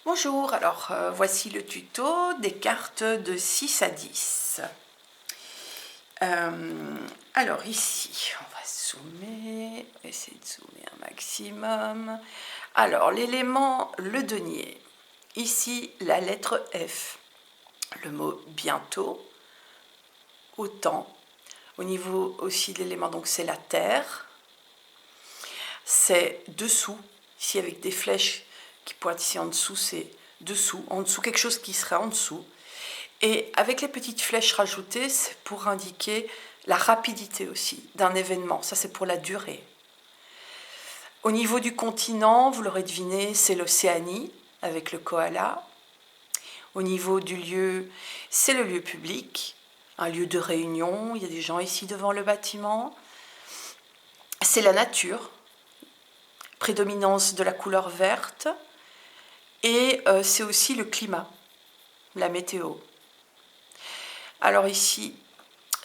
Bonjour, alors voici le tuto des cartes de 6 à 10. Alors ici, on va zoomer, on va essayer de zoomer un maximum. Alors l'élément le denier, ici la lettre F, le mot bientôt, autant. Au niveau aussi de l'élément, donc c'est la terre, c'est dessous, ici avec des flèches qui pointent ici en dessous, c'est dessous, en dessous, quelque chose qui sera en dessous. Et avec les petites flèches rajoutées, c'est pour indiquer la rapidité aussi d'un événement. Ça, c'est pour la durée. Au niveau du continent, vous l'aurez deviné, c'est l'Océanie avec le koala. Au niveau du lieu, c'est le lieu public, un lieu de réunion. Il y a des gens ici devant le bâtiment. C'est la nature, prédominance de la couleur verte. Et c'est aussi le climat, la météo. Alors ici,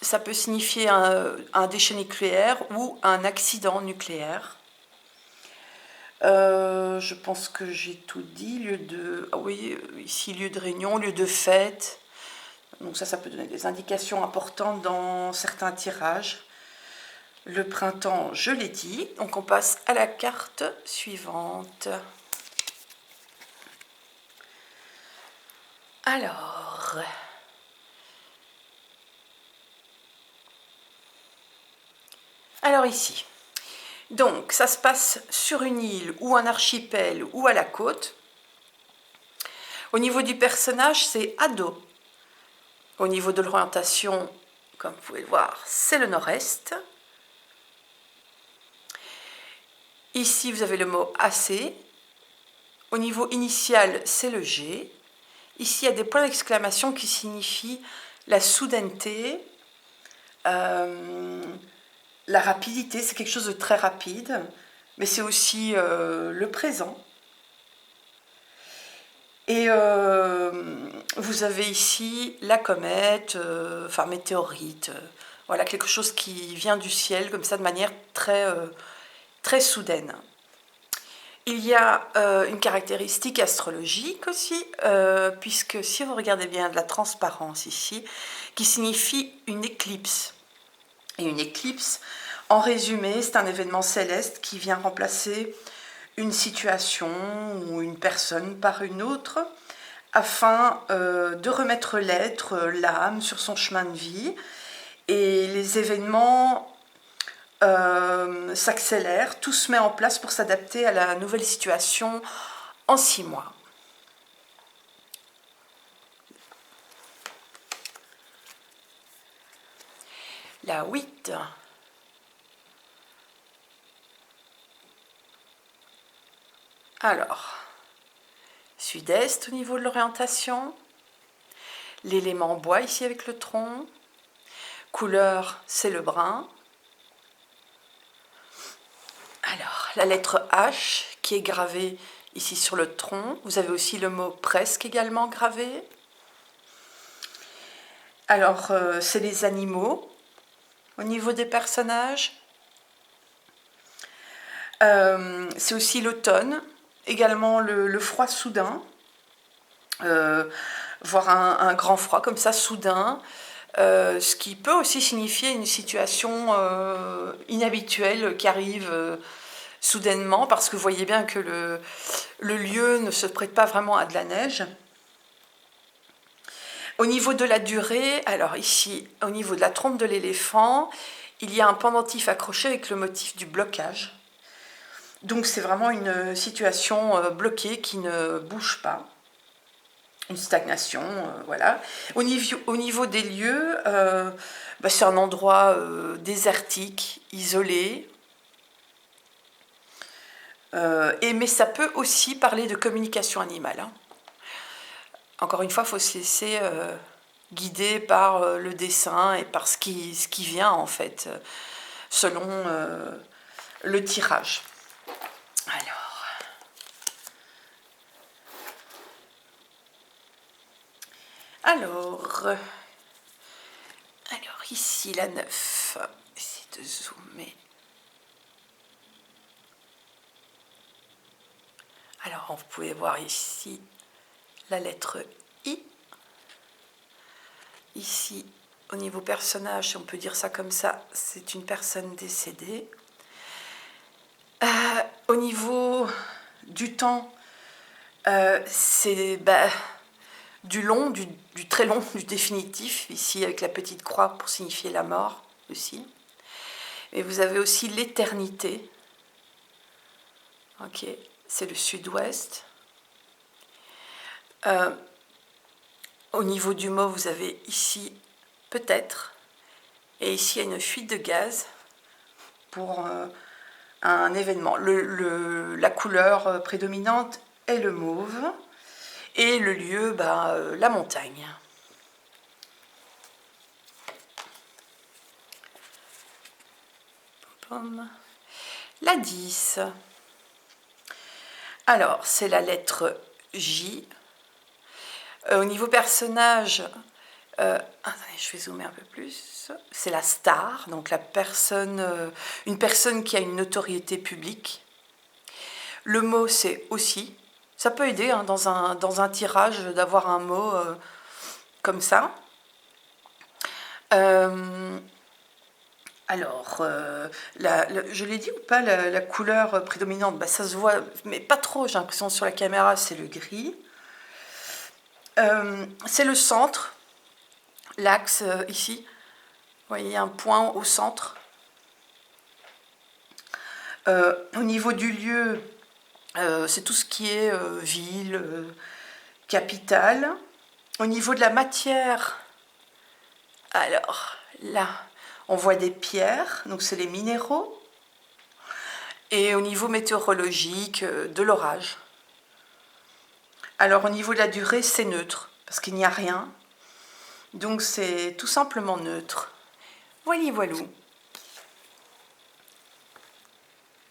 ça peut signifier un déchet nucléaire ou un accident nucléaire. Je pense que j'ai tout dit. Lieu de, oui, ici lieu de réunion, lieu de fête. Donc ça peut donner des indications importantes dans certains tirages. Le printemps, je l'ai dit. Donc on passe à la carte suivante. Alors ici, donc ça se passe sur une île ou un archipel ou à la côte. Au niveau du personnage, c'est ado. Au niveau de l'orientation, comme vous pouvez le voir, c'est le nord-est. Ici, vous avez le mot assez. Au niveau initial, c'est le G. Ici, il y a des points d'exclamation qui signifient la soudaineté, la rapidité. C'est quelque chose de très rapide, mais c'est aussi le présent. Et vous avez ici la comète, enfin météorite, voilà, quelque chose qui vient du ciel comme ça de manière très soudaine. Il y a une caractéristique astrologique aussi, puisque si vous regardez bien de la transparence ici, qui signifie une éclipse. Et une éclipse, en résumé, c'est un événement céleste qui vient remplacer une situation ou une personne par une autre, afin de remettre l'être, l'âme, sur son chemin de vie. Et les événements s'accélèrent, tout se met en place pour s'adapter à la nouvelle situation en 6 mois. La 8. Alors, sud-est au niveau de l'orientation, l'élément bois ici avec le tronc, couleur c'est le brun. Alors, la lettre H qui est gravée ici sur le tronc, vous avez aussi le mot presque également gravé. Alors, c'est les animaux au niveau des personnages. C'est aussi l'automne, également le froid soudain, voire un grand froid comme ça soudain, ce qui peut aussi signifier une situation inhabituelle qui arrive soudainement, parce que vous voyez bien que le lieu ne se prête pas vraiment à de la neige. Au niveau de la durée, alors ici, au niveau de la trompe de l'éléphant, il y a un pendentif accroché avec le motif du blocage. Donc c'est vraiment une situation bloquée qui ne bouge pas, une stagnation, voilà. Au niveau des lieux, c'est un endroit désertique, isolé, mais ça peut aussi parler de communication animale. Hein. Encore une fois, il faut se laisser guider par le dessin et par ce qui vient en fait, selon le tirage. Alors ici la 9, essayer de zoomer. Alors vous pouvez voir ici la lettre I. Ici, au niveau personnage, si on peut dire ça comme ça, c'est une personne décédée. Au niveau du temps, c'est du long, du très long, du définitif, ici avec la petite croix pour signifier la mort aussi. Et vous avez aussi l'éternité. Ok, c'est le sud-ouest. Au niveau du mot, vous avez ici peut-être, et ici il y a une fuite de gaz pour un événement. La couleur prédominante est le mauve, et le lieu, la montagne. La 10. Alors, c'est la lettre J. Au niveau personnage, attendez, je vais zoomer un peu plus. C'est la star, donc une personne qui a une notoriété publique. Le mot, c'est aussi. Ça peut aider hein, dans un tirage d'avoir un mot comme ça. Alors, je l'ai dit ou pas, la couleur prédominante, ça se voit, mais pas trop, j'ai l'impression sur la caméra, c'est le gris. C'est le centre, l'axe ici. Vous voyez, un point au centre. Au niveau du lieu, c'est tout ce qui est ville, capitale. Au niveau de la matière, alors là, on voit des pierres, donc c'est les minéraux. Et au niveau météorologique, de l'orage. Alors au niveau de la durée, c'est neutre, parce qu'il n'y a rien. Donc c'est tout simplement neutre. Voili voilou.